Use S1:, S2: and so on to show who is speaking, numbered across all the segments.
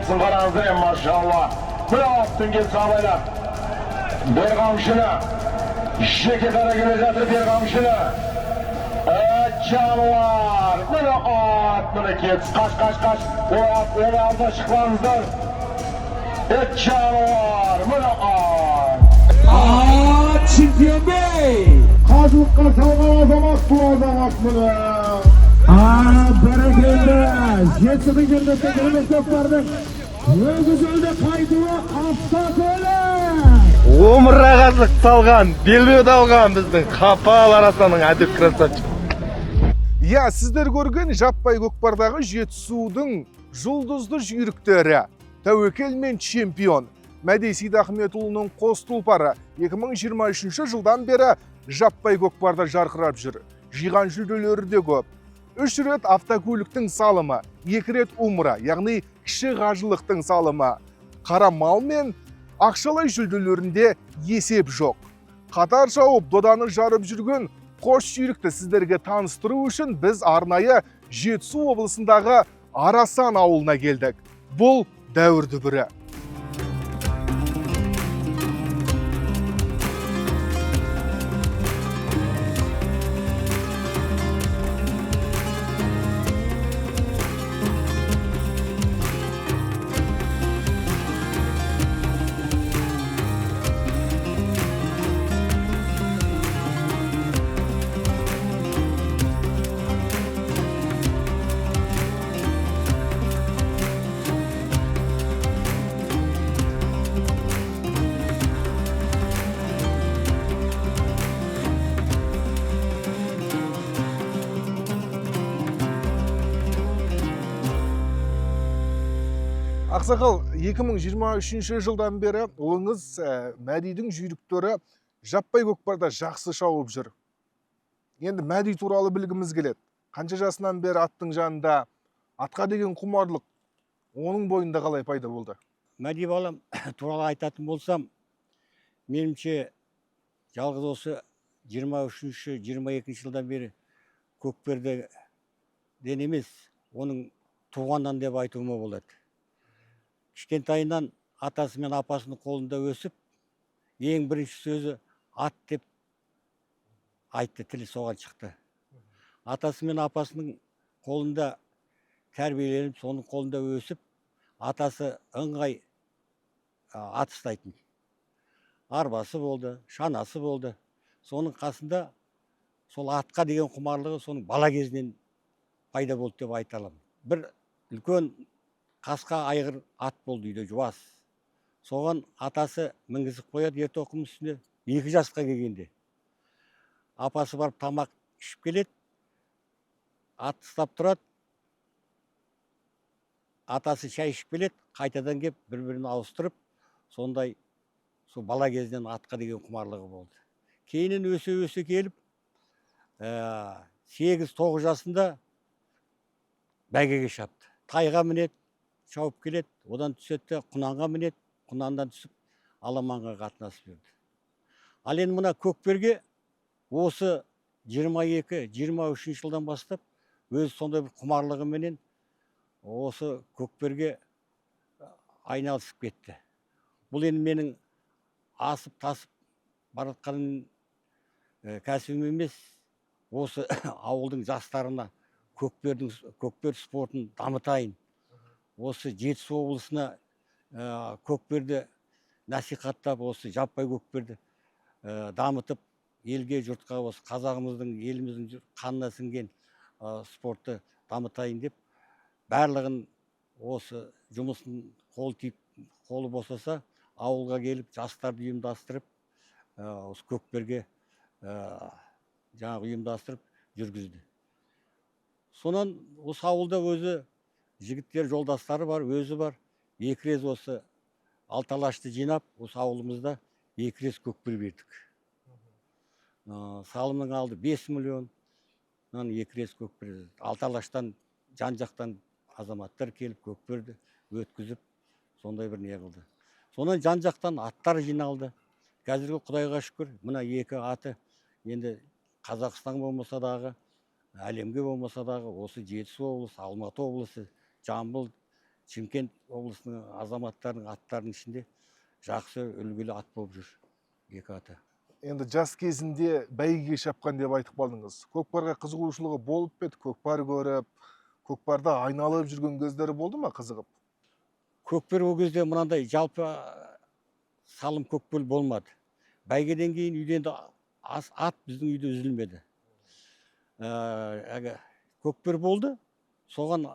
S1: Gelsin karanızda maşallah. Bir attın gelsin abaylar. Bir kamşına. Şeke kara güneşatır bir kamşına. Canavar. Böyle at. Böyle kes. Kaç. Öyle alda çıkmanızdan. Canavar. Böyle at.
S2: Çempiyon Bey.
S1: Kazıkka salgan azamak bu azamak bunu.
S2: Bereketli. Jetsidin girmekte girmek doktordur. Özgüzölde kaydığı aftat öyle.
S3: Omurragazlık salgan, belbeu dalgan bizdin Xapal Arasanın adep krasavчик.
S4: Ya sizler görген Жаппай көкпардағы Жетісудың жұлдызды жүйріктері, тәуекел мен чемпион Мәди Сейдахметұлының қос тұлпары 2023 жылдан бері Жаппай көкпарда жарқырап жүр. Жиған жүлделері де көп. 3 рет автокөліктің салымы, 2 рет умра, яғни кіші қажылықтың салымы. Қара мал мен ақшалай жүлделерінде есеп жоқ. Қатар шауып доданы жарып жүрген қос жүйрікті сіздерге таныстыру үшін біз арнайы Жетісу облысындағы Арасан ауылына келдік. Бұл дәуір дүбірі. Ақсақал, 2023 жылдан бері ұлыңыз Мәдидің жүйріктері жаппай көкпарда жақсы шауып жүр. Енді Мәди туралы білгіміз келеді. Қанша жасынан бері аттың жанында, атқа деген құмарлық оның бойында қалай пайда болды?
S5: Мәди балам туралы айтатын болсам, меніңше жалғыз осы 23-22 жылдан бері көкперден емес, оның туғаннан деп айтуыма болады. Кішкентайынан атасы мен апасының қолында өсіп, ең бірінші сөзі ат деп айтты, тілі соған шықты. Атасы мен апасының қолында тәрбиеленіп, соның қолында өсіп, атасы ыңғай ат ұстайтын. Арбасы болды, шанасы болды. Соның қасында сол атқа деген құмарлығы соның бала кезінен пайда болды деп айта аламын. Бір үлкен қасқа айғыр ат болды үйде, жуас. Соған атасы мінгізіп қояды ерте оқым үстіне 2 жасқа келгенде. Апасы барып тамақ ішіп келеді, ат ұстап тұрады. Атасы шай ішіп келеді, қайтадан кеп бір-бірін ауыстырып, сондай сол бала кезінен атқа деген құмарлығы болды. Кейіннен өсе келіп, 8-9 жасында бәйгеге шапты. Тайға мінеді, шауып келеді, одан түсетті, құнанға мінеді, құнандан түсіп, аламанға қатынасып жүрді. Ал енді мына көкперге осы 22-23 жылдан бастап, өз сондай бір құмарлығыменен осы көкперге айналысып кетті. Бұл енді менің асып-тасып баратқаным кәсібім емес, осы ауылдың жастарына көкпер спортын дамытайын. Осы Жетісу облысына көкперді насихаттап, осы жаппай көкперді дамытып, елге, жұртқа, осы қазағымыздың, еліміздің қанына сіңген спортты дамытайын деп, барлығын осы жұмысын қолы босаса, ауылға келіп, жастарды ұйымдастырып, осы көкперге жаңағы ұйымдастырып жүргізді. Сонан осы ауылда өзі жігіттер жолдастары бар, өзі бар. 2 рет осы алталашты жинап, осы ауылымызда 2 рет көкпер бердік. Салымның алды 5 миллион, 2 рет көкпер. Алталаштан, жан-жақтан азаматтар келіп көкперді өткізіп, сондай бір не қылды. Сонан жан-жақтан аттар жиналды. Қазіргі Құдайға шүкір, мына 2 аты енді Қазақстан болмаса дағы, әлемге болмаса дағы, осы Жетісу облысы, Алматы облысы, Жамбыл Чимкент облысының азаматтарының аттарының ішінде жақсы үлгілі ат болып жүр. Екі аты.
S4: Енді жас кезінде бәйгеге шапқан деп айтып қалдыңыз. Көкпарға қызығушылығы болып па еді? Көкпар көріп, көкпарда айналып жүрген кездері болды ма қызығып?
S5: Көкпер ол кезде мынандай жалпы салым көкпел болмады. Бәйгеден кейін үйден ат біздің үйде үзілмеді. Көкпер болды, соған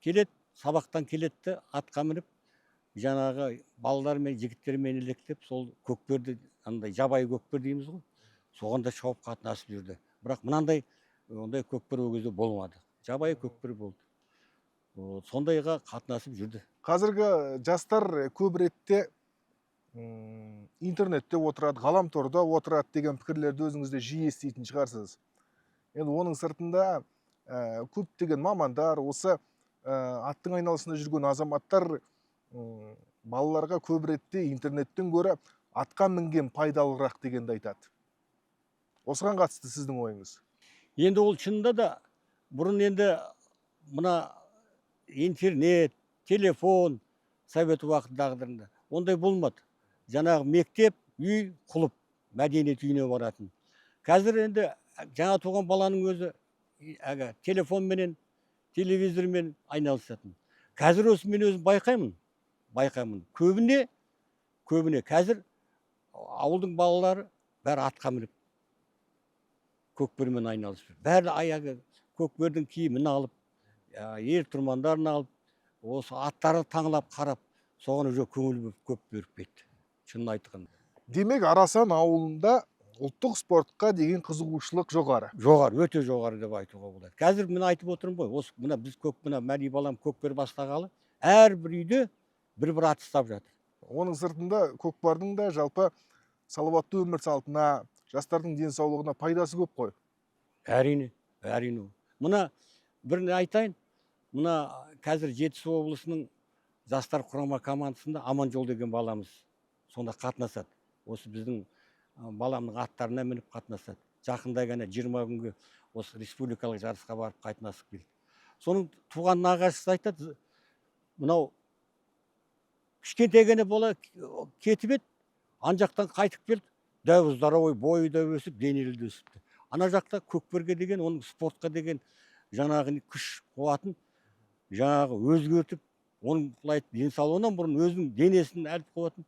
S5: келет, сабақтан келетті, атқа мініп, жаңағы балалар мен жігіттермен електеп, сол көкперді, андай жабайы көкпер дейміз ғой, соғанда шауып қатынасып жүрді. Бірақ мынандай ондай көкпер ол кезде болмады. Жабайы көкпер болды. Сондайға қатынасып жүрді.
S4: Қазіргі жастар көп ретте интернетте отырады, ғаламторда отырады деген пікірлерді өзіңізде жиі еститін шығарсыз. Енді оның сыртында көптеген мамандар, осы аттың айналасында жүрген азаматтар балаларға көп ретте интернеттен гөрі атқа мінген пайдалырақ дегенді айтады. Осыған қатысты сіздің ойыңыз?
S5: Енді ол шынында да бұрын енді мына интернет, телефон, совет уақытындағыларында ондай болмады. Жаңағы мектеп, үй, клуб, мәдениет үйіне баратын. Қазір енді жаңа туған баланың өзі телефонменен, телевизормен айналысатын. Қазір осы мен өзім байқаймын. Көбіне қазір ауылдың балалары бәрі атқа мініп, көкпермен айналысып. Бәрі аяғы көкпердің киімін алып, ер тұрмандарын алып, осы аттарын таңлап қарап, соған уже көңіл көп беріп кетті. Шынын айтқанда.
S4: Демек, Арасан ауылында ұлттық спортқа деген қызығушылық жоғары.
S5: Жоғары, өте жоғары деп айтуға болады. Қазір мен айтып отырмын ғой, осы мына біз мәди балам көкпер бастағалы, әрбір үйде бір ат ұстап жатыр.
S4: Оның сыртында көкпардың да жалпы салауатты өмір салтына, жастардың денсаулығына пайдасы көп қой.
S5: Әрине. Мына бірін айтайын, мына қазір Жетісу облысының жастар құрама командасында Аманжол деген баламыз сонда қатынасады. Осы біздің баламның аттарына мініп қатынасады. Жақында ғана 20 күнге осы республикалық жарысқа барып қайтынасып келді. Соның туған нағашысы айтады, мынау кішкентай ғана бала кетіп еді, ан жақтан қайтып келді, дәу здоровый, бойы да өсіп, денелі де өсіпті. Ана жақта көкперге деген, оның спортқа деген жаңағы күш қуатын жаңағы өзгертіп, оның денсаулығынан бұрын өзінің денесінің әліп қуатын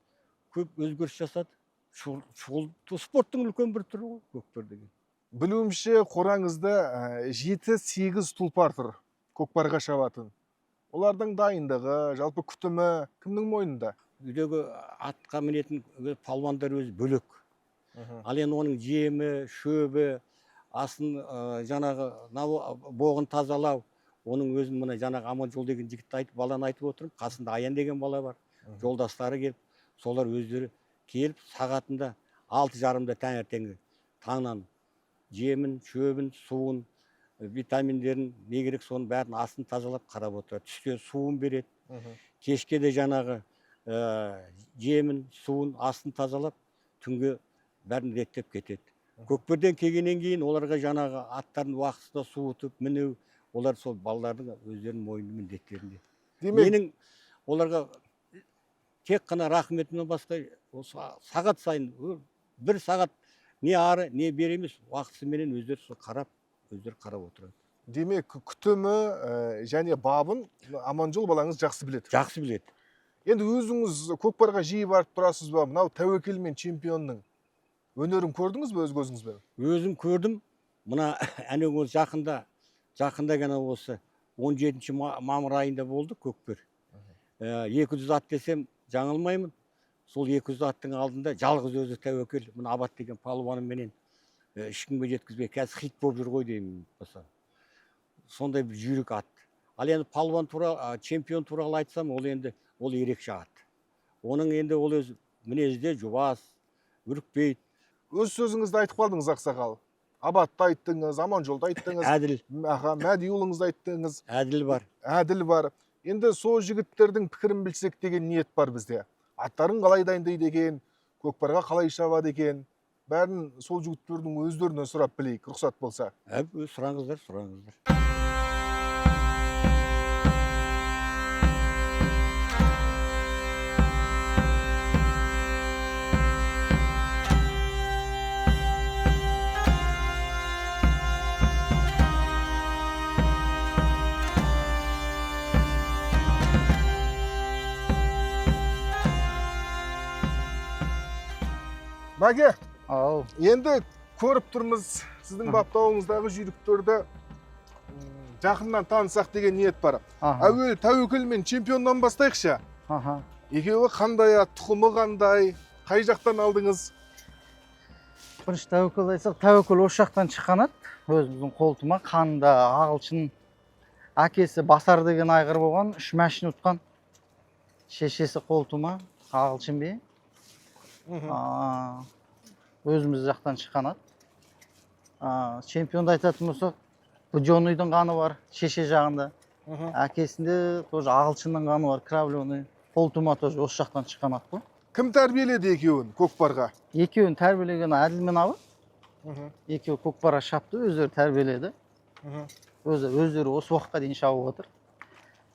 S5: көп өзгеріс жасады. Спорттың үлкен бір түрі ғой көкпер деген.
S4: Білуімше, қораңызда 7-8 тұлпар тұр көкпарға шабатын. Олардың дайындығы, жалпы күтімі кімнің мойнында?
S5: Үйдегі атқа мінетін палуандар өзі бөлек. Ал енді оның жемі, шөбі, асын жаңағы боғын тазалау, оның өзін мына жаңағы Аманжол деген жігітті айтып, баланы айтып отырмын. Қасында Аян деген бала бар. Жолдастары келіп, солар өздері келіп, сағатында 6:30-да таңертеңгі таңнан жемін, шөбін, суын, витаминдерін, не керек соның бәрін астын тазалап қарап отырады. Түсте суын береді. Кешке де жаңағы жемін, суын, астын тазалап, түнге бәрін реттеп кетеді. Көкперден келгеннен кейін оларға жаңағы аттарын уақытында суытып, мінеу, олар сол балалардың өздерінің мойны міндеттерінде. Менің оларға тек қана рахметімнен басқа сағат сайын, бір сағат не ары, не бері емес, уақытысыменен өздері қарап отырады.
S4: Демек, күтімі және бабын Аманжол балаңыз жақсы біледі.
S5: Жақсы біледі.
S4: Енді өзіңіз көкпарға жиі барып тұрасыз ба? Мынау Тәуекел мен чемпионның өнерін көрдіңіз бе өз көзіңізбен?
S5: Өзім көрдім. Мына жақында ғана осы 17 мамыр айында болды көкпер. 200 ат десем жаңылмаймын. Сол 200 аттың алдында жалғыз өзі Тәуекел, мына Абат деген палуаным менен ешкімге жеткізбей, қазір хит болып жүр ғой деймін. Сондай бір жүйрік ат. Ал енді палуан туралы, чемпион туралы айтсам, ол ерекше ат. Оның енді ол өз мінезде жуас, үрікпейді.
S4: Өз сөзіңізді айтып қалдыңыз, ақсақал. Абатты айттыңыз, Аманжолды айттыңыз.
S5: Әділ.
S4: Мәди ұлыңызды айттыңыз.
S5: Әділ бар.
S4: Әділ бар. Енді сол жігіттердің пікірін білсек деген ниет бар бізде. Аттарын қалай дайындайды екен, көкпарға қалай шабады екен, бәрін сол жігіттердің өздерінен сұрап білейік, рұқсат болса.
S5: Сұраңыздар.
S4: Маге,
S3: Ау.
S4: енді көріп тұрмыз сіздің баптауыңыздағы жүйріктерді жақыннан танысақ деген ниет бар. Әуелі Тәуекел мен чемпионнан бастайықшы.
S3: Аха.
S4: Екеуі қандай, тұқымы қандай, қай жақтан алдыңыз?
S3: Бірінші Тәуекел айтсақ, Тәуекел осы жақтан шыққан еді. Өзіміздің қолтыма қанда ағылшын әкесі Басар деген айғыр болған, 3 мәшін ұтқан. Шешесі қолтыма ағылшын бе. Өзіміз жақтан шыққан еді. Чемпионды айтатын болсақ, бұл Джонуйдың қаны бар, шеше жағында. Әкесінде тоже ағылшынның қаны бар, Кравленый. Қолтыма тоже осы жақтан шыққан еді.
S4: Кім тәрбиеледі екеуін көкпарға?
S3: Екеуін тәрбиелеген Әділ мен Абы. Екеуі көкпарға шапты, өздері тәрбиеледі. Өздері осы уақытқа дейін шауып отыр.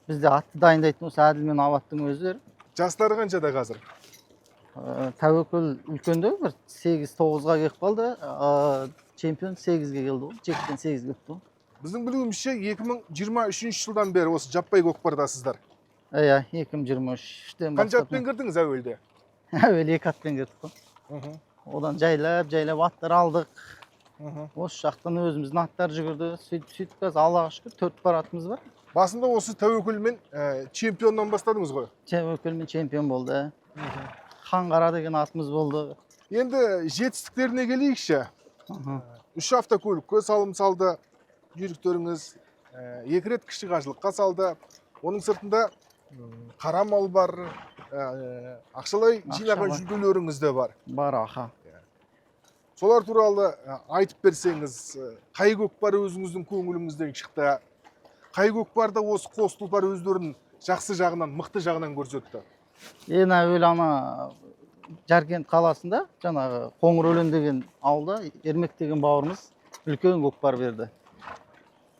S3: Бізде атты дайындайтын осы Әділ мен Абаттың өздері.
S4: Жастары қаншада қазір?
S3: Тәуекел үлкенде бір 8-9-ға келіп қалды. Чемпион 8-ге келді ғой, жектен 8-ге өтті.
S4: Біздің білуімізше 2023 жылдан бері осы жаппай көкпардасыздар.
S3: Иә, 2023-тен
S4: Қанша атпен кірдіңіз әуелде?
S3: Әуелі 2 атпен кірдік қой. Одан жайлап аттар алдық. Осы жақтан өзіміздің аттар жүгірді. Сөйтіп қазір Аллаға шүкір 4 пар атымыз бар.
S4: Басында осы Тәуекелмен чемпионнан бастадыңыз ғой?
S3: Тәуекелмен чемпион болды. Ханқара деген атымыз болды.
S4: Енді жетістіктеріне келейікші. 3 автокөлікке салым салды жүйріктеріңіз. 2 рет кіші қажылыққа салды. Оның сыртында қара мал бар, ақшалай жинаған жүлделеріңіз де бар.
S3: Бар, аха.
S4: Солар туралы айтып берсеңіз, қай көкпар өзіңіздің көңіліңізден шықты? Қай көкпарда осы қос тұлпар өздерін жақсы жағынан, мықты жағынан көрсетті?
S3: Ең әуелі ана Жаркент қаласында, жаңағы Қоңырөлен деген ауылда Ермек деген бауырымыз үлкен көкпар берді.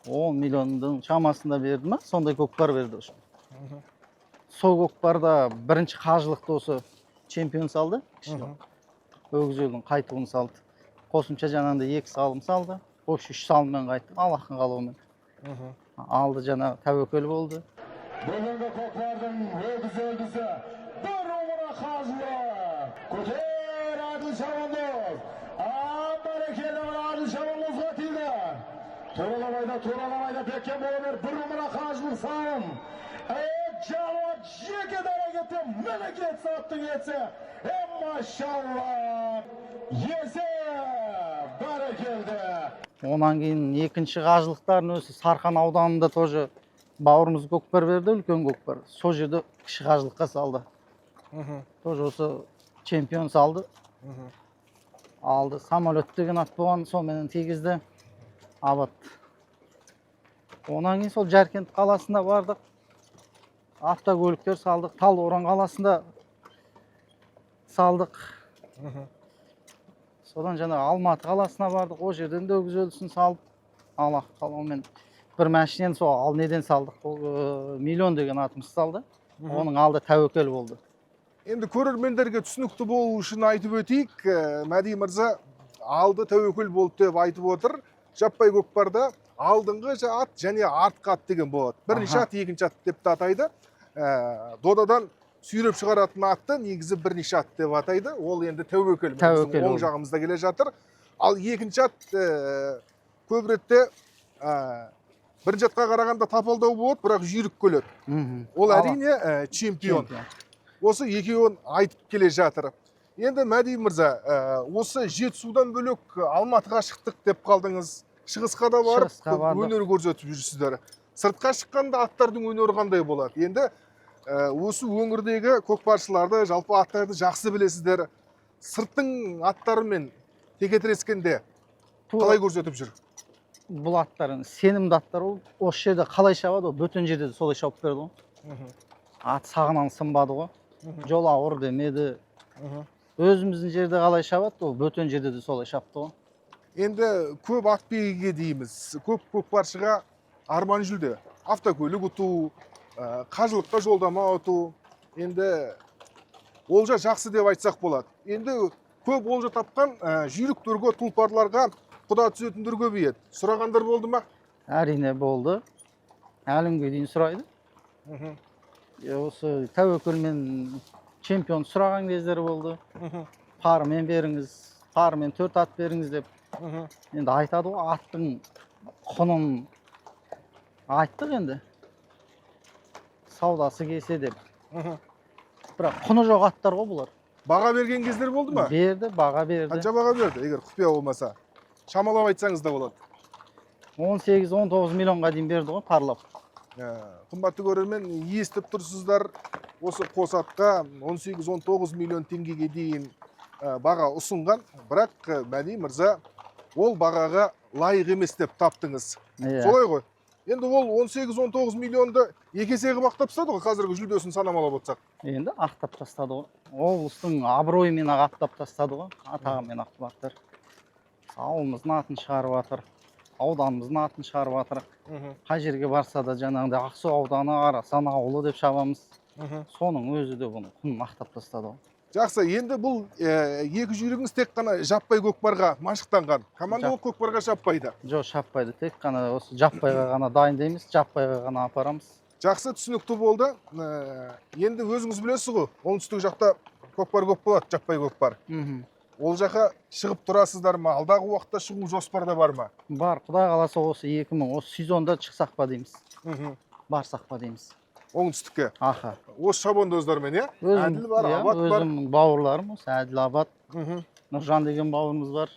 S3: 10 миллионның шамасында берді ма? Сондай көкпар берді. Сол көкпарда бірінші қажылықты осы чемпион салды. Өгізелдің қайтуын салды. Қосымша жаңағында 2 салым салды. Осы 3 салыммен қайтты. Аллахтың қалауымен. Алды жаңағы Тәуекел болды.
S1: Бүгінгі көкпардың өгізі бір умыра қажылы. Көтер Әділ Шабандоз. Бәрекелі Әділ Шабандозға тиді. Тураламайда беккен болыр бір умыра қажылы салым. Жалуат жеке дәрегетті мемлекет сатты кетсе. Машалла. Есе бәрекелді.
S3: Онан кейін екінші қажылықтарын өзі Сарқан ауданында тоже бауырымыз көкпар берді, үлкен көкпар. Сол жерде кіші қажылыққа салды. Тоже осы чемпион салды. Алды. Самолет деген ат болған, сонымен тегізді. Абат. Онан кейін сол Жаркент қаласында бардық. Автокөліктер салдық. Талдықорған қаласында салдық. Содан жаңа Алматы қаласына бардық. О жерден де өгізелісін салып, Аллах қалауымен бір мәшінен сол ал неден салдық. Миллион деген атымыз салды. Оның алды Тәуекел болды.
S4: Енді көрермендерге түсінікті болу үшін айтып өтейік. Мәди мырза алды Тәуекел болды деп айтып отыр. Жаппай көкпарда алдыңғы ат және артқы ат деген болады. Бірінші ат, екінші ат деп те атайды. Додадан сүйреп шығаратын атты негізі бірнеше ат деп атайды. Ол енді Тәуекел. Оң жағымызда келе жатыр. Ал екінші ат көп ретте бірінші атқа қарағанда тапалдау болады, бірақ жүйрік келеді. Ол әрине чемпион. Осы екеуін айтып келе жатыр. Енді Мәди мырза, осы Жетісудан бөлек Алматыға шықтық деп қалдыңыз. Шығысқа да барып өнер көрсетіп жүрсіздер. Сыртқа шыққанда аттардың өнері қандай болады? Енді осы өңірдегі көкпаршыларды, жалпы аттарды жақсы білесіздер. Сырттың аттарымен текетірескенде қалай көрсетіп жүр?
S3: Бұл аттарын сенімді аттар ол. Осы жерде қалай шабады, бөтен жерде де солай шауып берді ғой. Ат сағынан сынбады ғой. Жол ауыр демеді. Өзіміздің жерде қалай шабады, ол бөтен жерде де солай шапты ғой.
S4: Енді көп атбегіге дейміз. Көп көкпаршыға арман жүлде. Автокөлік ұту, қажылыққа жолдама ұту. Енді олжа жақсы деп айтсақ болады. Енді көп олжа тапқан жүйріктерге, тұлпарларға құда түсетіндер көбейеді. Сұрағандар болды ма?
S3: Әрине болды. Әлімге дейін сұрайды. Осы Тәуекелмен чемпион сұраған кездері болды. парымен беріңіз, парымен 4 ат беріңіз деп. Енді айтады ғой, аттың құнын айттық енді. Саудасы келсе деп. Бірақ құны жоқ аттар ғой бұлар.
S4: Баға берген кездер болды ма?
S3: Берді, баға берді.
S4: Қанша баға берді? Егер құпия болмаса. Шамалап айтсаңыз да болады.
S3: 18-19 миллионға дейін берді ғой парлап.
S4: Қымбатты көрермен, естіп тұрсыздар, осы қос атқа 18-19 миллион теңгеге дейін баға ұсынған, бірақ Мәди мырза ол бағаға лайық емес деп таптыңыз. Солай ғой. Енді ол 18-19 миллионды екі есе қылып ақтап тастады ғой, қазіргі жүлдесін санамалап отырсақ.
S3: Енді ақтап тастады ғой. Облыстың абыройымен ақтап тастады ғой, атағымен ақтап аттар. Ауылымыздың атын шығарып жатыр, ауданымыздың атын шығарып жатыр. Қай жерге барса да жаңағыдай Ақсу ауданы, Арасан ауылы деп шабамыз. Соның өзі де бұны құнын ақтап тастады ғой.
S4: Жақсы, енді бұл екі жүйрігіңіз тек қана жаппай көкпарға машықтанған. Командалық көкпарға шаппайды.
S3: Жоқ, шаппайды. Тек қана осы жаппайға ғана дайындаймыз, жаппайға ғана апарамыз.
S4: Жақсы, түсінікті болды. Енді өзіңіз білесіз ғой, оңтүстік жақта көкпар көп болады, жаппай көкпар. Ол жаққа шығып тұрасыздар ма? Алдағы уақытта шығу жоспарда бар ма?
S3: Бар, Құдай қаласа осы 2000 осы сезонда шықсақ па дейміз. Барсақ па дейміз.
S4: Оңтүстікке.
S3: Аха.
S4: Осы шабандоздармен, иә? Әділ бар, Абат бар.
S3: Өзімнің бауырларым осы Әділ, Абат. Нұржан деген бауырымыз бар.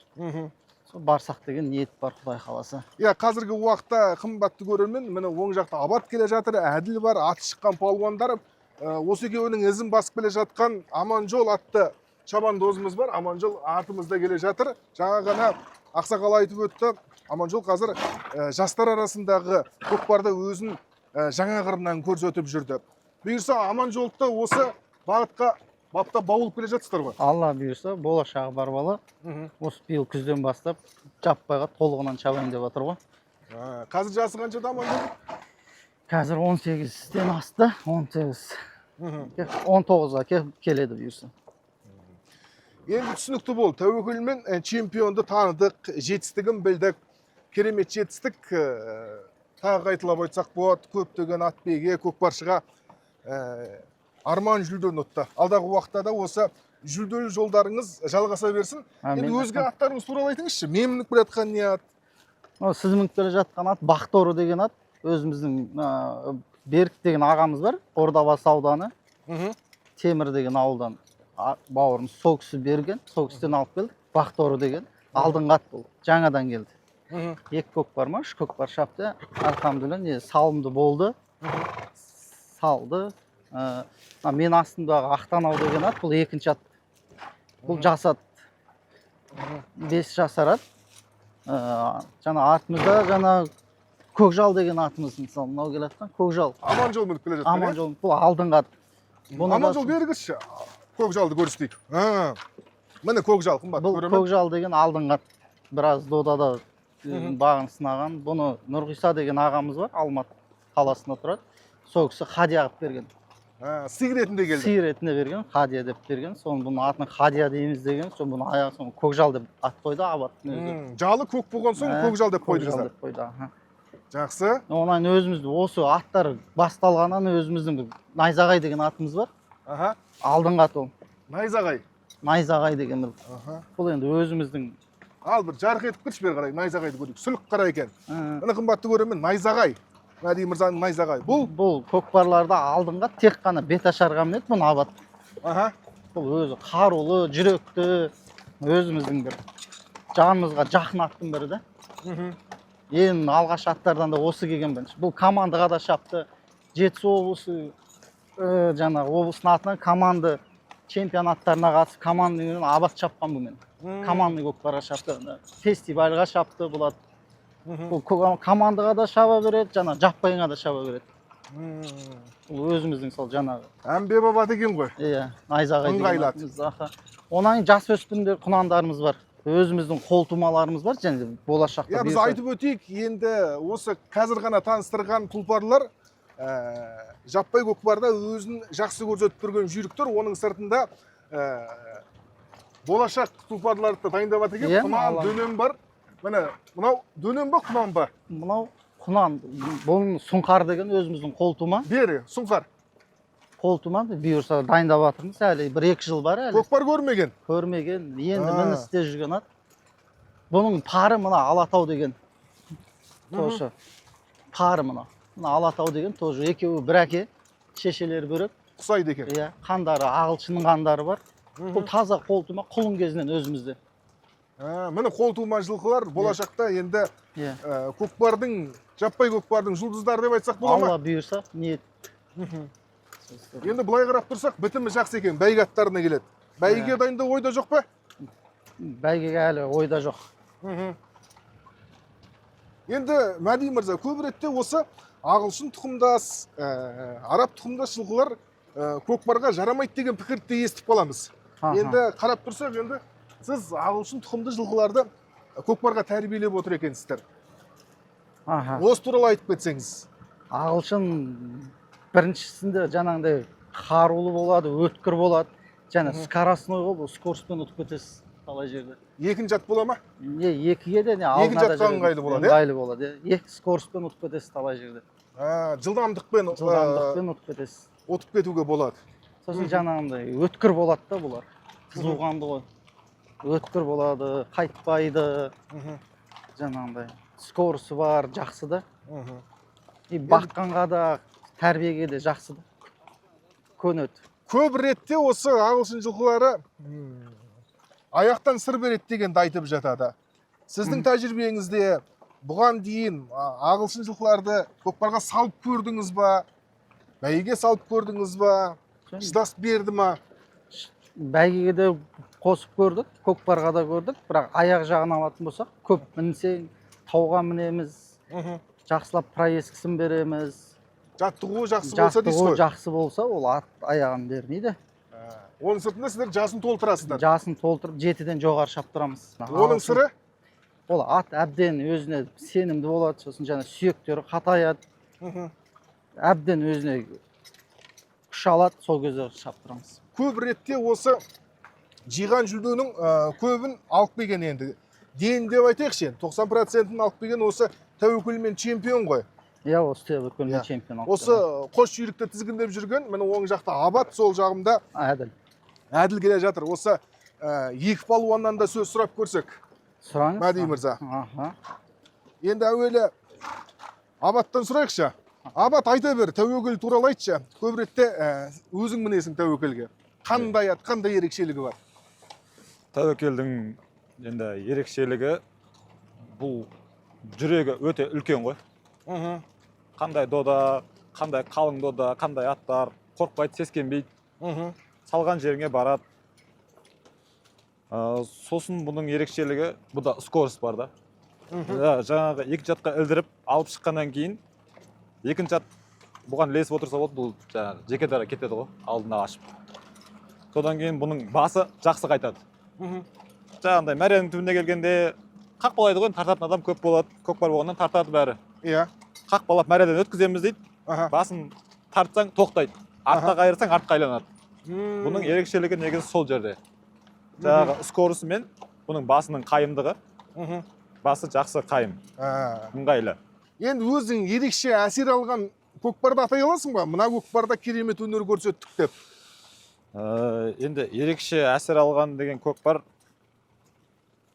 S3: Сол барсақ деген ниет бар, Құдай қаласа.
S4: Иә, қазіргі уақытта қымбатты көрермен, міне оң жақта Абат келе жатыр, Әділ бар, аты шыққан палуандар. Осы екеуінің ізін басып келе жатқан Аманжол атты шабандозымыз бар. Аманжол артымызда келе жатыр. Жаңа ғана ақсақал айтып өтті. Аманжол қазір жастар арасындағы көкпарда өзін жаңа қырынан көрсетіп жүрді. Бұйырса Аманжолды осы бағытқа баптап баулып келе жатсыздар ғой.
S3: Алла бұйырса, болашағы бар бала. Осы биыл күзден бастап жаппайға толығынан шабайын деп жатыр ғой.
S4: Қазір жасы қаншада Аманжол?
S3: Қазір 18-тен асты, 19-ға келеді бұйырса.
S4: Енді түсінікті бол, тәуекелмен чемпионды таныдық, жетістігін білдік, керемет жетістік. Тағы айтылап айтсақ болады, көптеген атбеге, көкпаршыға арман жүлдені ұтты. Алдағы уақытта да осы жүлделі жолдарыңыз жалғаса берсін. Енді өзге аттарыңыз туралы айтыңызшы, мен мініп келе жатқан не ат?
S3: Сіз мініп келе жатқан ат Бақторы деген ат. Өзіміздің Берік деген ағамыз бар, Ордабасы ауданы. Темір деген ауылдан бауырымыз сол кісі берген, сол кісіден алып келді. Бақторы деген алдыңғы ат бұл, жаңадан келді. Екі көкпар ма, үш көкпар шапты. Алхамдулилла, салымды болды. Салды. Мен астымдағы Ақтанау деген ат, бұл екінші ат. Бұл жас ат. 5 жасар ат. Жаңа артымызда жаңа Көкжал деген атымыз, мысалы, мынау келе жатқан Көкжал.
S4: Аманжол мініп келе жатқан.
S3: Аманжол, бұл алдыңғы ат.
S4: Аманжол беріңізші. Көкжалды көрістейік. Міне Көкжал, қымбат көрермен.
S3: Бұл Көкжал деген алдыңғы ат. Біраз додада бағын сынаған. Бұны Нұрғиса деген ағамыз бар, Алматы қаласында тұрады. Сол кісі Хадия қылып берген.
S4: Сый ретінде келді.
S3: Сый ретінде берген, Хадия деп берген. Соны бұның атын Хадия дейміз деген. Соны бұны аяғы соң Көкжал деп ат қойды, Абаттың өзі.
S4: Жалы көк болған соң Көкжал деп қойдыңыздар. Жақсы.
S3: Онан өзімізді осы аттар басталғаннан өзіміздің Найзағай деген атымыз бар. Алдыңғы ат ол.
S4: Найзағай.
S3: Найзағай деген бұл енді өзіміздің.
S4: Ал бір жарқ етіп кірші бер қарай, Найзағайды көрейік. Сүлік қара екен. Міне қымбатты көрермен, Найзағай. Мәди мырзаның Найзағай.
S3: Бұл көкпарларда алдыңға тек қана беташарға мінеді, бұны Абат. Бұл өзі қарулы, жүректі, өзіміздің бір жанымызға жақын аттың бірі да. Ең алғаш аттардан да осы келген бірінші. Бұл командаға да шапты. Жетісу облысы жаңағы облыстың атынан команды чемпионаттарына қатысып, командының Абат шапқан бұмен. Командный көкпарға шапты, фестивальға шапты бұл ат. Бұл командаға да шаба береді, жаңа жаппайыңа да шаба береді. Бұл өзіміздің сол жаңағы.
S4: Әмбе баба деген ғой.
S3: Иә, Найзағай деген атымыз. Онан жас өспірімдер құнандарымыз бар. Өзіміздің қолтумаларымыз бар, және болашақта.
S4: Біз айтып өтейік, енді осы қазір ғана таныстырған тұлпарлар жаппай көкпарда өзін жақсы көрсетіп тұрған жүйріктер, оның сыртында болашақ тұлпарларды дайындап жатыр екен. Құнан, Дөнен бар. Міне, мынау Дөнен ба, Құнан ба?
S3: Мынау Құнан, бұл Сұңқар деген өзіміздің қолтума.
S4: Бері, Сұңқар.
S3: Қолтуман бұйырса дайындап жатырмыз. Әлі 1-2 жыл бар әлі.
S4: Көкпар көрмеген.
S3: Көрмеген, енді міністе жүрген ат. Бұның пары мына Алатау деген. Тошы. Пары мына. Мына Алатау деген тоже екеуі бір әке, шешелері бөлек.
S4: Құсайды екен.
S3: Иә, қандары ағылшынның қандары бар. Бұл таза қолтума құлын кезінен өзімізде.
S4: Міне қолтума жылқылар болашақта енді көкпардың, жаппай көкпардың жұлдыздары деп айтсақ бола ма?
S3: Алла бұйырса, ниет.
S4: Енді былай қарап тұрсақ, бітімі жақсы екен, бәйге аттарына келеді. Бәйге дайындау ойда жоқ па?
S3: Бәйгеге әлі ойда жоқ.
S4: Енді Мәди мырза, көп ретте осы ағылшын тұқымдас, араб тұқымдас жылқылар көкпарға жарамайды деген пікірді естіп қаламыз. Енді қарап тұрсақ, енді сіз ағылшын тұқымды жылқыларды көкпарға тәрбиелеп отыр екенсіздер. Осы туралы айтып кетсеңіз.
S3: Ағылшын біріншісінде жаңағыдай қарулы болады, өткір болады. Және скоростной ғой, скоростьпен ұтып кетесіз талай жерде.
S4: Екінші ат бола ма?
S3: Екіге де
S4: екінші атқа ыңғайлы болады,
S3: ыңғайлы болады. Екі скоростьпен ұтып кетесіз талай жерде.
S4: Жылдамдықпен
S3: ұтып кетесіз.
S4: Ұтып кетуге болады.
S3: Сосын жаңағындай өткір болады да бұлар. Қызуғанды ғой. Өткір болады, қайтпайды. Жаңағындай скоросі бар, жақсы да. Баққанға да, тәрбиеге де жақсы да. Көнеді.
S4: Көп ретте осы ағылшын жылқылары аяқтан сыр береді дегенді айтып жатады. Сіздің тәжірибеңізде бұған дейін ағылшын жылқыларды көкпарға салып көрдіңіз ба? Бәйге салып көрдіңіз ба? Шыдас берді ма?
S3: Бәйгеге де қосып көрдік, көкпарға да көрдік. Бірақ аяқ жағын алатын болсақ, көп мінсең, тауға мінеміз, жақсылап проескісін береміз.
S4: Жаттығуы жақсы болса дейсіз ғой?
S3: Жаттығуы жақсы болса, ол ат аяғын бермейді.
S4: Оның сыртында сіздер жасын толтырасыздар?
S3: Жасын толтырып, 7-ден жоғары шаптырамыз.
S4: Оның сыры?
S3: Ол ат әбден өзіне сенімді болады, сосын жаңа сүйектері қатаяды. Әбден өзіне күш алады, сол кезде шаптырамыз.
S4: Көп ретте осы жиған жүлденің көбін алып келген енді. Дейін деп айтайықшы, 90%-ін алып келген осы тәуекелмен чемпион ғой.
S3: Иә, осы тәуекелмен чемпион алып.
S4: Осы қос жүйрікті тізгіндеп жүрген, міне оң жақта Абат, сол жағымда
S3: Әділ.
S4: Әділ келе жатыр. Осы екі палуаннан да сөз сұрап көрсек.
S3: Сұраңыз.
S4: Мәди мырза. Енді әуелі Абаттан сұрайықшы. Абат, айта бер, тәуекел туралы айтшы. Көп ретте өзің мінесің тәуекелге. Қандай ат, қандай ерекшелігі бар?
S6: Тәуекелдің енді ерекшелігі бұл жүрегі өте үлкен ғой. Қандай дода, қандай қалың дода, қандай аттар, қорқпайды, сескенбейді. Салған жеріңе барады. Сосын бұның ерекшелігі, бұда скорость бар да. Жаңағы екінші атқа ілдіріп, алып шыққаннан кейін, екінші ат бұған лесіп отырса болды, бұл жаңағы жеке дара кетеді ғой, алдына ашып. Содан кейін бұның басы жақсы қайтады. Жаңағындай мәренің түбіне келгенде қақпалайды ғой, тартатын адам көп болады, көкпар болғаннан тартады бәрі. Қақпалап мәреден өткіземіз дейді, басын тартсаң тоқтайды, артқа қайырсаң артқа айланады. Бұның ерекшелігі негізі сол жерде. Жаңағы скоросі мен бұның басының қайымдығы, басы жақсы қайым, ыңғайлы.
S4: Енді өзің ерекше әсер алған көкпарды атай аласың ба? Мына көкпарда керемет өнер көрсеттік деп.
S6: Енді ерекше әсер алған деген көкпар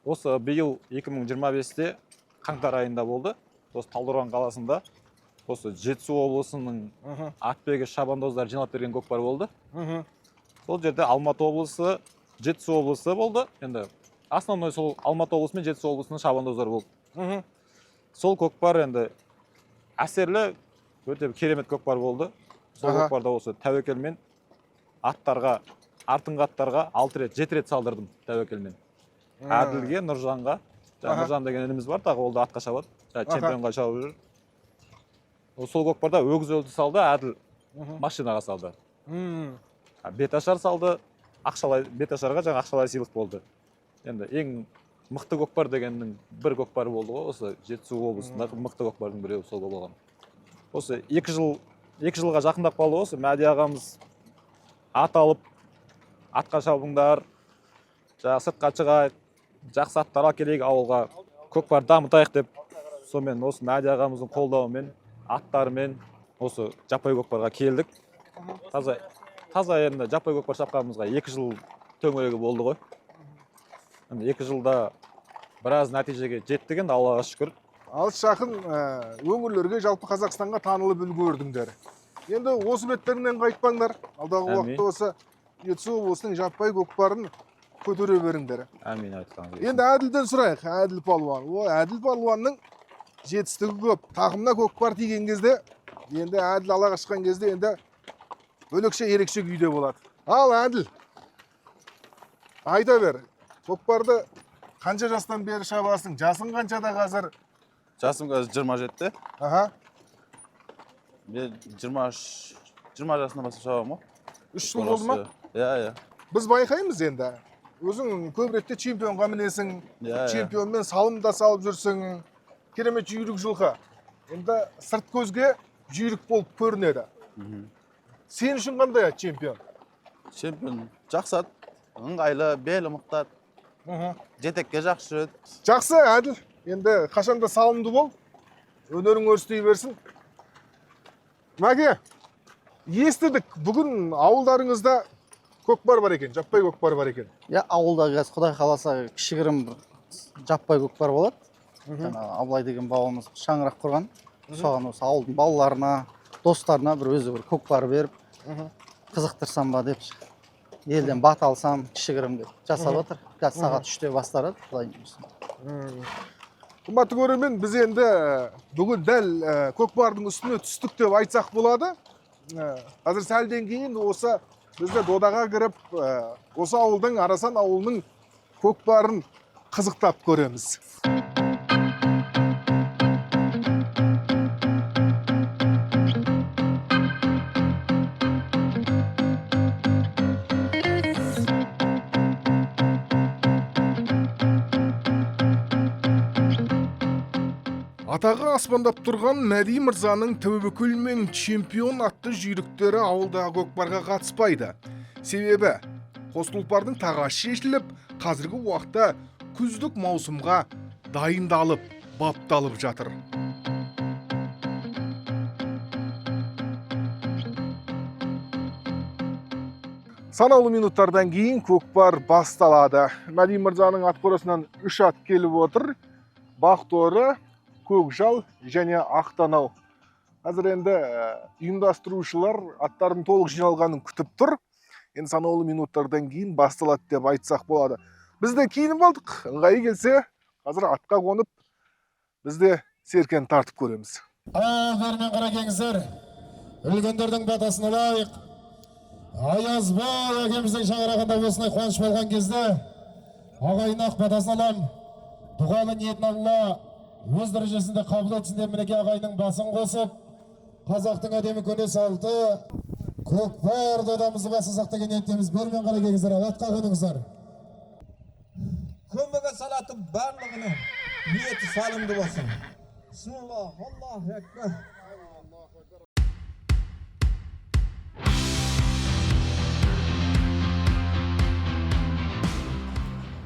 S6: осы биыл 2025-те қаңтар айында болды. Осы Талдықорған қаласында, осы Жетісу облысының атбегі шабандоздар жиналып берген көкпар болды. Сол жерде Алматы облысы, Жетісу облысы болды. Енді основной сол Алматы облысы мен Жетісу облысының шабандоздар болды. Сол көкпар енді әсерлі, өте керемет көкпар болды. Сол көкпарда осы тәуекелмен аттарға, артыңғы аттарға 6 рет, 7 рет салдырдым тәуекелмен. Әділге, Нұржанға, Нұржан деген ініміз бар, тағы ол да атқа шабады, чемпионға шауып жүр. Сол көкпарда өгіз өлді салды, Әділ машинаға салды. Беташар салды, беташарға жаңа ақшалай сыйлық болды. Енді ең мықты көкпар дегеннің бір көкпары болды ғой, осы Жетісу облысындағы мықты көкпардың біреуі сол болған. Осы 2 жылға жақындап қалды осы Мәди ағамыз ат алып, атқа шабыңдар, сыртқа шығайық, жақсы аттар келейік ауылға, көкпар дамытайық деп, сонымен осы Мәди ағамыздың қолдауымен, аттарымен осы жаппай көкпарға келдік. Таза таза енді жаппай көкпар шапқанымызға 2 жыл төңірегі болды ғой. Енді 2 жылда біраз нәтижеге жеттік енді, Аллаға шүкір.
S4: Алыс жақын өңірлерге, жалпы Қазақстанға танылып үлгердіңдер. Енді осы беттерінен қайтпаңдар. Алдағы уақытта осы Жетісу облысының жаппай көкпарын көтере беріңдер.
S6: Әмин, айтқаныңыз.
S4: Енді Әділден сұрайық, Әділ палуан. Әділ палуанның жетістігі көп. Тақымына көкпар тиген кезде, енді Әділ алаға шыққан кезде енді бөлекше ерекше күйде болады. Ал Әділ, айта бер, көкпарды қанша жастан бері шабасың? Жасың қаншада қазір?
S6: Жасым қазір 27-те.
S4: Аха.
S6: Мен 20 жасынан бастап шабамын ғой.
S4: 3 жыл болды ма?
S6: Иә.
S4: Біз байқаймыз енді. Өзің көп ретте чемпионға мінесің, чемпионмен салым да салып жүрсің. Керемет жүйрік жылқы. Енді сырт көзге жүйрік болып көрінеді. Сен үшін қандай чемпион?
S7: Чемпион жақсы, ыңғайлы, белі мықтат, жетекке жақсы жүреді.
S4: Жақсы, Әділ. Енді қашанда салымды бол, өнерің өрістей берсін. Мәке, естідік, бүгін ауылдарыңызда көкпар бар екен, жаппай көкпар бар екен.
S3: Ауылда қазір Құдай қаласа кішігірім жаппай көкпар болады. Абылай деген бауымыз шаңырақ құрған. Соған осы ауылдың балаларына, достарына бір өзі бір көкпар беріп, қызықтырсам ба деп, елден бат алсам, кішігірім деп жасап отыр. Қазір сағат 3-те бастарады.
S4: Қымбатты көрермен, біз енді бүгін дәл көкпардың үстіне түстік деп айтсақ болады. Қазір сәлден кейін осы бізді додаға кіріп, осы ауылдың, Арасан ауылының көкпарын қызықтап көреміз. Атағы аспандап тұрған Мәди Мырзаның Тәуекел мен чемпион атты жүйріктері ауылдағы көкпарға қатыспайды. Себебі қос тұлпардың тағасы шешіліп, қазіргі уақытта күздік маусымға дайындалып, бапталып жатыр. Санаулы минуттардан кейін көкпар басталады. Мәди Мырзаның ат қорасынан 3 ат келіп отыр. Бақторы, Көкжал және Ақтанау. Қазір енді ұйымдастырушылар аттардың толық жиналғанын күтіп тұр. Енді санаулы минуттардан кейін басталады деп айтсақ болады. Біз де киініп алдық. Ыңғайы келсе, қазір атқа қонып, біз де серкен тартып көреміз.
S2: Бермен қаракеңіздер, үлгендердің батасын алайық. Аязбай әкеміздің шаңырағында осындай қуаныш болған кезде, ағайын ақ батасын алам. Дұғалы ниетін Алла өз дәрежесінде қабыл етсін деп мінеке ағайының басын қосып, қазақтың әдемі көне салты көкпар додамызды басысақ деген ниеттеміз. Бермен қаракеңіздер, атқа қоныңыздар.
S8: Көмбеге салатын барлығының ниеті салымды болсын. Бисмилlah, Аллаху Акбар.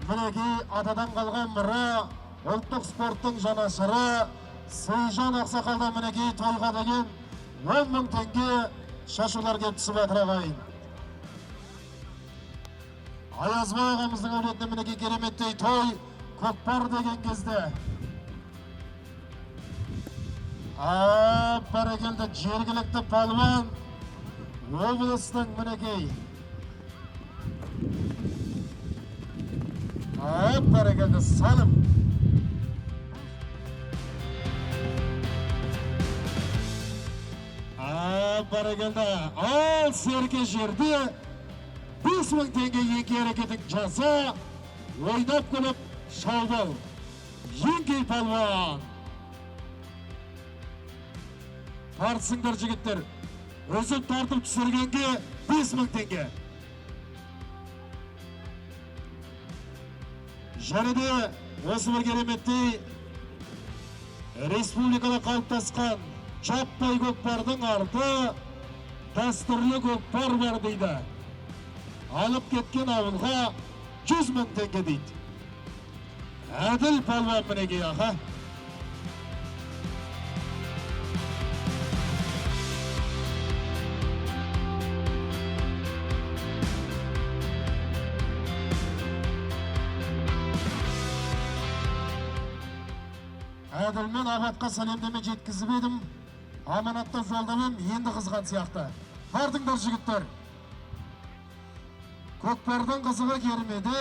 S2: Мінеки атадан қалған мұра, ұлттық спорттың жанашыры, Сейжан Ақсақалдан мінеки тойға деген 10 мың теңге шашулар келіп түсіп жатыр ағайын. Аязбай ағамыздың әулетіне мінеки кереметтей той, көкпар деген кезде. Бәрекелді жергілікті палуан, облыстың мінекей. Бәрекелді салым. Бәрекелді ал серке жерде 5 мың теңге еңкей әрекетін жаса, ойнап күліп шалбал. Еңкей палуан. Тартысыңдар жігіттер. Өзіп тартып түсіргенге 5 мың теңге. Және де осы бір кереметтей республикада қалыптасқан жаппай көкпардың арты дәстүрлі көкпар бар дейді. Алып кеткен ауылға 100 мың теңге дейді. Әділ палуан мінеке аға. Әділмен Абатқа сәлемдеме жеткізіп едім. Аманатта жолдамам, енді қызған сияқты. Бардыңдар жігіттер. Көкпардың қызығы кермеді,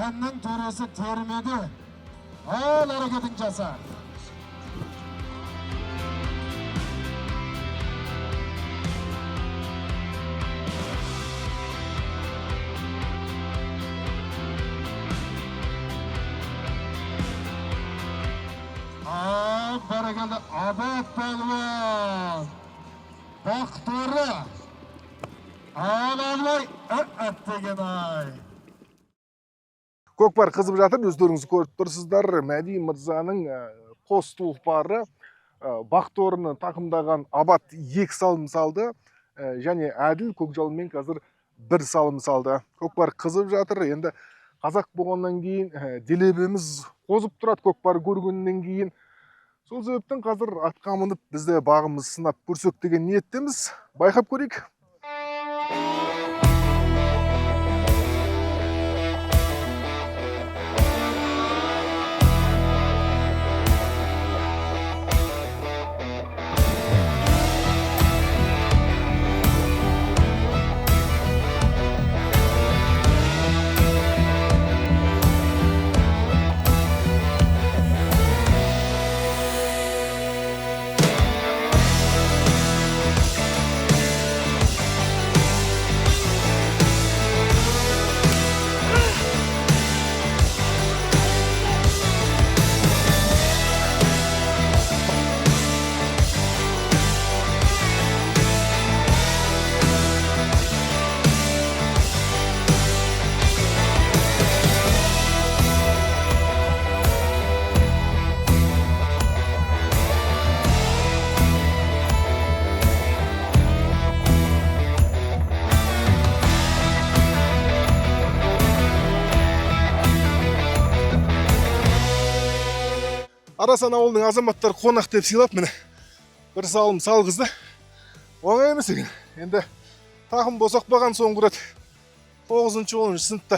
S2: әннің төресі термеді. Ал әрекетің жаса. Бәрекелді Абат пәлуан. Бақтары. Абай әттеген ай.
S4: Көкпар қызып жатыр, өздеріңіз көріп тұрсыздар. Мәди Мырзаның қос тұлпары Бақторыны тақымдаған Абат 2 салым салды, және Әділ Көкжалмен қазір 1 салым салды. Көкпар қызып жатыр. Енді қазақ болғаннан кейін делебеміз қозып тұрады көкпар көргеннен кейін. Сол себептен қазір атқа мініп бізде бағымыз сынап көрсек деген ниеттеміз. Байқап көрейік. Арасан ауылдың азаматтар қонақ деп сыйлап, міне 1 салым салғызды. Оңай емес екен. Енді тақым босақпаған соңғы рет 9-10 сыныпта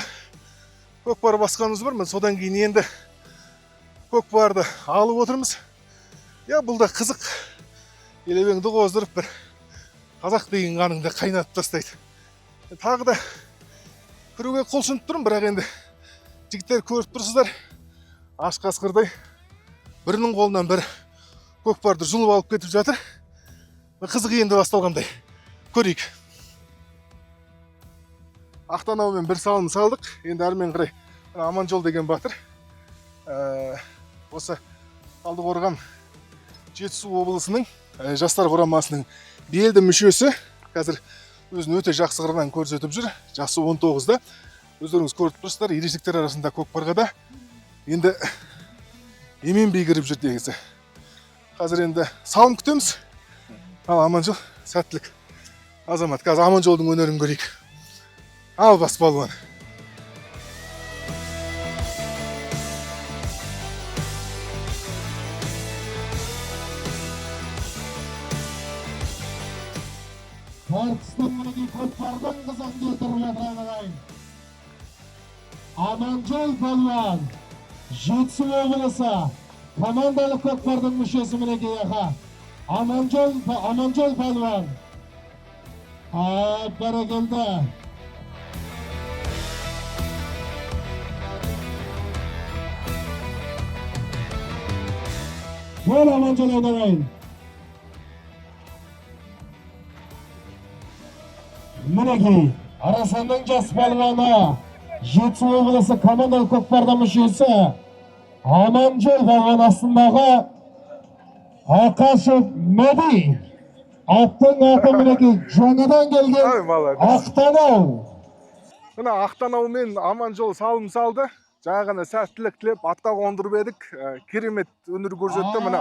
S4: көкпар басқанымыз бар. Содан кейін енді көкпарды алып отырмыз. Бұл да қызық. Елебеңді қоздырып бір қазақ деген қаныңды қайнатып тастайды. Тағы да кіруге құлшынып тұрмын, бірақ енді жігіттер көріп тұрсыздар. Аш қасқырдай бірінің қолынан бір көкпарды жұлып алып кетіп жатыр. Қызық енді басталғандай. Көрейік. Ақтанаумен 1 салым салдық. Енді әрмен қарай Аманжол деген батыр. Осы Талдықорған Жетісу облысының жастар құрамасының белді мүшесі. Қазір өзін өте жақсы қырынан көрсетіп жүр. Жасы 19-да. Өздеріңіз көріп тұрсыздар, ересектер арасында көкпарға да енді еменбей кіріп жүр дегізі. Қазір енді салым күтеміз. Ал Аманжол, сәттілік. Азамат, қазір Аманжолдың өнерін көрейік. Ал бас балуан.
S2: Тартыстың мінеге көкпардың қызын келтіріп жатыр ағайын. Аманжол балуан. Жетісу облысы командалық көкпардың мүшесі мінеге аға. Аманжол балуан. Бәрекелді. Бол Аманжол ағайын. Мінеге Арасанның жас балуаны, Жетісу облысы командалық көкпардың мүшесі Аманжол балуан астындағы Ақашев Мәди. Аттың аты мінеке жаңадан келген Ақтанау.
S4: Мына Ақтанау мен Аманжол салым салды. Жаңа ғана сәттілік тілеп атқа қондырып едік. Керемет өнер көрсетті. Мына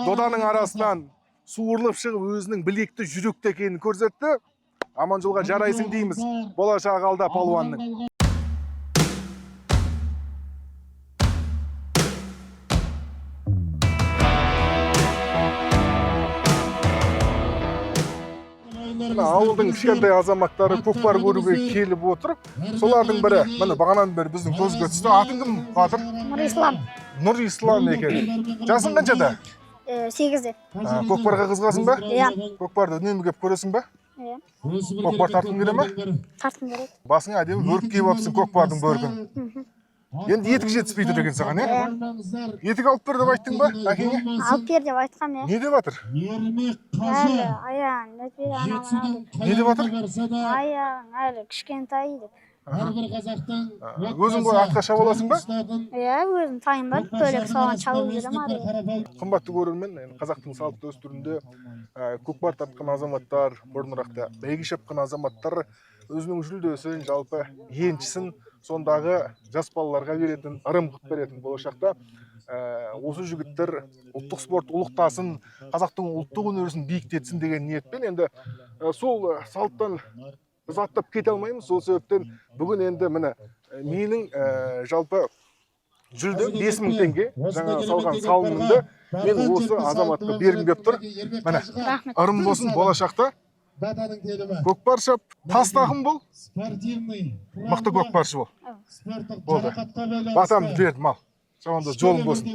S4: доданың арасынан суырылып шығып өзінің білекті жүректі екенін көрсетті. Аманжолға жарайсың дейміз. Болашақ алда палуанның. ауылдың кішкентай азаматтары көкпар көруге келіп отыр. Солардың бірі, міне бағанан бері біздің көзге түсті. Атың кім, Батыр?
S9: Нұрислам.
S4: Нұрислам екен. Жасың қаншада?
S9: 8-де.
S4: Көкпарға қызығасың ба?
S9: Иә.
S4: Көкпарды үнемі келіп көресің ба?
S9: Иә.
S4: Көкпар тартқың келе ма?
S9: Тартқым келеді.
S4: Басыңа әдемі бөрік киіп алыпсың көкпардың бөркін. Енді етік жетіспейді екен саған, е? Етік алып бер деп айттың ба әкеңе?
S9: Алып бер деп айтқам, иә.
S4: Не деп жатыр?
S9: Әлі аяғын өтпей анау.
S4: Не деп жатыр?
S9: Аяғың әлі кішкентай деп.
S4: Өзің ғой атқа шаба аласың ба?
S9: Иә, өзім тайым бар, бөлек салған шабуыл берем ары.
S4: Қымбатты көрермен, қазақтың салт дәстүрінде көкпар тартқан азаматтар, бұрынырақта бәйге шапқан азаматтар өзінің жүлдесін, жалпы еншісін сондағы жас балаларға беретін, ырым қып беретін болашақта осы жігіттер ұлттық спорт ұлықтасын, қазақтың ұлттық өнерісін биіктетсін деген ниетпен енді сол салттан біз аттап кете алмаймыз. Сол себептен бүгін енді міне менің жалпы жүлдем 5000 теңге жаңа салған салымымды мен осы азаматқа бергім келіп тұр. Міне ырым болсын болашақта көкпар шап, тастақым бол, мықты көкпаршы бол. Болды. Батамды бердім ал. Соғанда жолың болсын.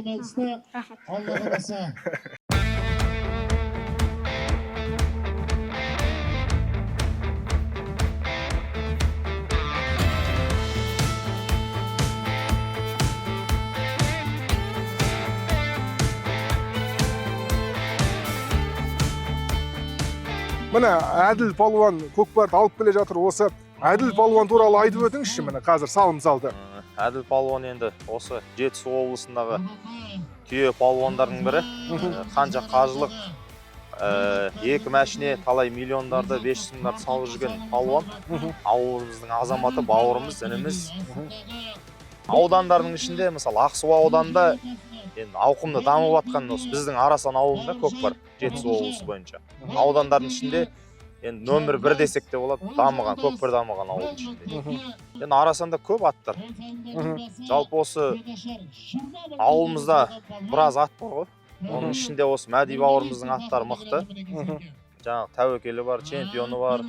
S4: Міне Әділ палуан көкпарды алып келе жатыр. Осы Әділ палуан туралы айтып өтіңізші, міне қазір салым салды.
S6: Әділ палуан енді осы Жетісу облысындағы түйе палуандардың бірі. Қанша қажылық, екі мәшіне талай миллиондарды, 500 миллиондарды салып жүрген палуан. Ауылымыздың азаматы, бауырымыз, ініміз. Аудандардың ішінде, мысалы Ақсу ауданында енді ауқымды дамып жатқан осы біздің Арасан ауылында көкпар, Жетісу облысы бойынша. Аудандардың ішінде енді нөмір 1 десек те болады, дамыған, көкпар дамыған ауылдың ішінде. Енді Арасанда көп аттар. Жалпы осы ауылымызда біраз ат бар ғой. Оның ішінде осы Мәди бауырымыздың аттары мықты. Жаңағы тәуекелі бар, чемпионы бар,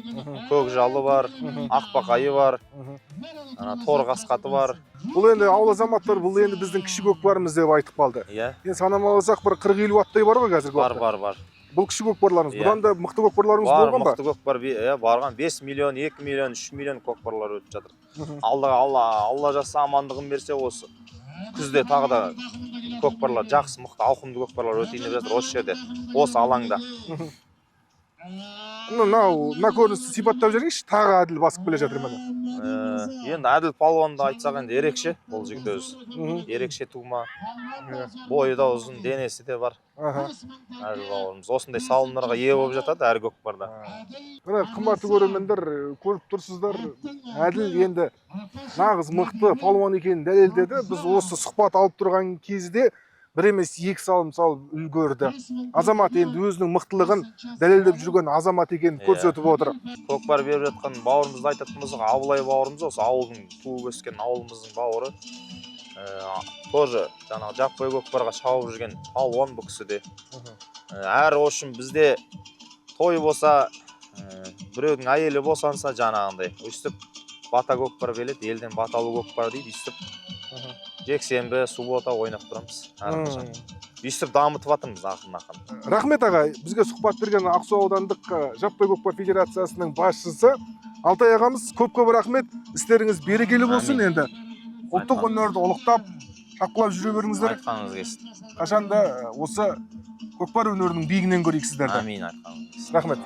S6: көкжалы бар, ақбақайы бар, тор қасқаты бар.
S4: Бұл енді ауыл азаматтар, бұл енді біздің кіші көкпарымыз деп айтып қалды.
S6: Иә.
S4: Енді санамалы алсақ бір 40-50 аттай бар ғой қазір көкпар.
S6: Бар.
S4: Бұл кіші көкпарларымыз. Бұдан да мықты көкпарларымыз болған ба?
S6: Бар, мықты көкпар барған. 5 миллион, 2 миллион, 3 миллион көкпарлар өтіп жатыр. Алла жаса амандығын берсе осы. Күзде тағы да көкпарлар жақсы, мықты ауқымды көкпарлар өтейін деп жатыр осы жерде, осы алаңда.
S4: Мына көріністі сипаттап жіберіңізші, тағы Әділ басып келе жатыр міне.
S6: Енді Әділ палуанды айтсақ енді ерекше, бұл жігіт өзі. Ерекше тума, бойы да ұзын, денесі де бар. Әділ бауырымыз осындай салымдарға ие болып жатады әр көкпарда.
S4: Міне қымбатты көрермендер, көріп тұрсыздар, Әділ енді нағыз мықты палуан екенін дәлелдеді. Біз осы сұхбат алып тұрған кезде бір емес 2 салым салып үлгерді. Азамат енді өзінің мықтылығын дәлелдеп жүрген азамат екенін көрсетіп отыр.
S6: Көкпар беріп жатқан бауырымызды айтатын болсақ, Абылай бауырымыз осы ауылдың туып өскен ауылымыздың бауыры. Тоже жаңағы жаппай көкпарға шауып жүрген палуан бұл кісі де. Әрі үшін бізде той болса, біреудің әйелі босанса жаңағындай өстіп бата көкпар келеді, елден баталы көкпар дейді, өстіп жексенбі, суббота ойнап тұрамыз. Өстіп дамытып жатырмыз ақырын-ақырын.
S4: Рахмет аға, бізге сұхбат берген Ақсу аудандық жаппай көкпар федерациясының басшысы Алтай ағамыз, көп-көп рахмет. Істеріңіз берекелі болсын енді. Ұлттық өнерді ұлықтап, шапқылап жүре беріңіздер.
S6: Айтқаныңыз келсін.
S4: Қашанда осы көкпар өнерінің биігінен көрейік сіздерді.
S6: Амин, айтқаныңыз келсін.
S4: Рахмет.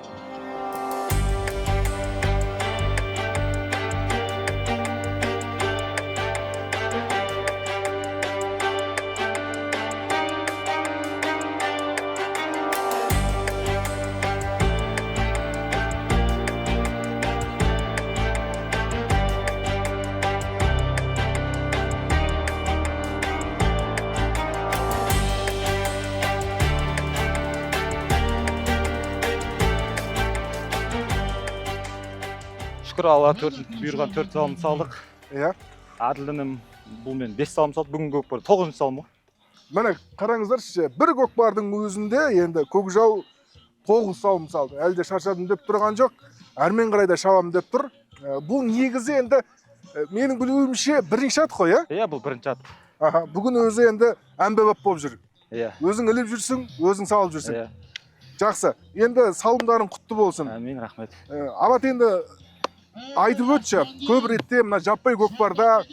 S6: Шүкір Алла бұйырған 4 салым салдық.
S4: Иә.
S6: Әділінім бұл мен 5 салым салды, бүгін көкпар 9 салым ғой.
S4: Міне қараңыздаршы, бір көкпардың өзінде енді көкжал 9 салым салды. Әлде шаршадым деп тұрған жоқ. әрмен қарай да шабам деп тұр. Бұл негізі енді менің білуімше бірінші ат қой, иә?
S6: Иә, бұл бірінші ат.
S4: Бүгін өзі енді әмбебап болып жүр.
S6: Иә.
S4: Өзің іліп жүрсің, өзің салып жүрсің.
S6: Иә.
S4: Жақсы. Енді салымдарың құтты болсын.
S6: Әмин, рахмет.
S4: Абат енді айтып өтші, көп ретте мына жаппай көкпарда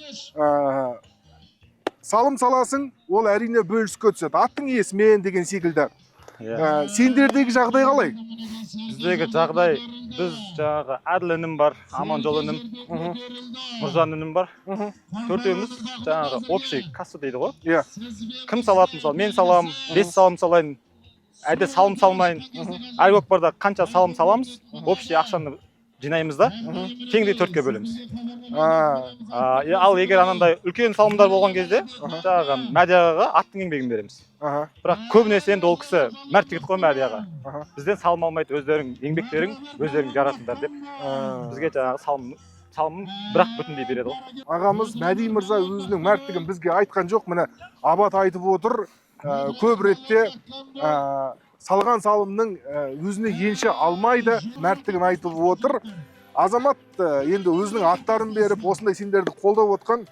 S4: салым саласың, ол әрине бөліске түседі. Аттың иесімен деген секілді. Сендердегі жағдай қалай?
S6: Біздегі жағдай, біз жаңағы Әділ інім бар, Аманжол інім, Нұржан інім бар. Төртеуміз жаңағы общий касса дейді ғой.
S4: Иә.
S6: Кім салады мысалы, мен салам, 5 салым салайын, әлде салым салмайын. Әр көкпарда қанша салым саламыз, общий ақшаны жинаймыз да, теңдей 4-ке бөлеміз. Ал егер анандай үлкен салымдар болған кезде, жаңағы Мәдияға аттың еңбегін береміз. Бірақ көбінесе енді ол кісі мәрт жігіт қой Мәдияға. Бізден салым алмайды, өздерің еңбектерің, өздерің жарасыңдар деп. Бізге жаңағы салымын бірақ бүтіндей береді ғой.
S4: Ағамыз Мәди мырза өзінің мәрттігін бізге айтқан жоқ. Міне Абат айтып отыр, көп ретте салған салымның өзіне енші алмайды, мәрттігін айтып отыр. Азамат енді өзінің аттарын беріп, осындай сендерді қолдап отқан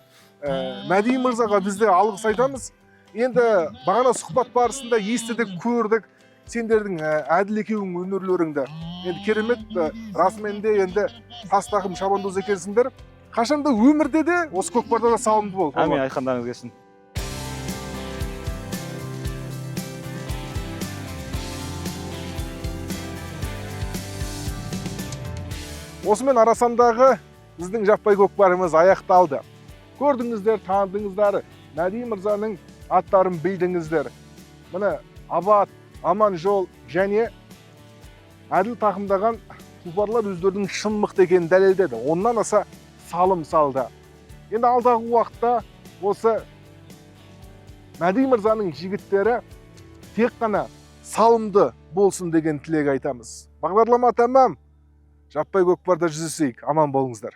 S4: Мәди мырзаға бізде алғыс айтамыз. Енді бағана сұхбат барысында естідік, көрдік сендердің әділ екеуің өнерлеріңді. Енді керемет, расымен де енді тас тақым шабандоз екенсіңдер. Қашанда өмірде де осы көкпарда да салымды бол.
S6: Әмин, айтқандарыңыз келсін.
S4: Осымен арасандағы біздің жаппай көкпарымыз аяқталды. Көрдіңіздер, таныдыңыздар, Мәди мырзаның аттарын білдіңіздер. Міне Абат, Аманжол және Әділ тақымдаған тұлпарлар өздерінің шын мықты екенін дәлелдеді. Оннан аса салым салды. Енді алдағы уақытта осы Мәди мырзаның жігіттері тек қана салымды болсын деген тілек айтамыз. Бағдарлама тәмам. Жаппай көкпарда жүздесейік. Аман болыңыздар.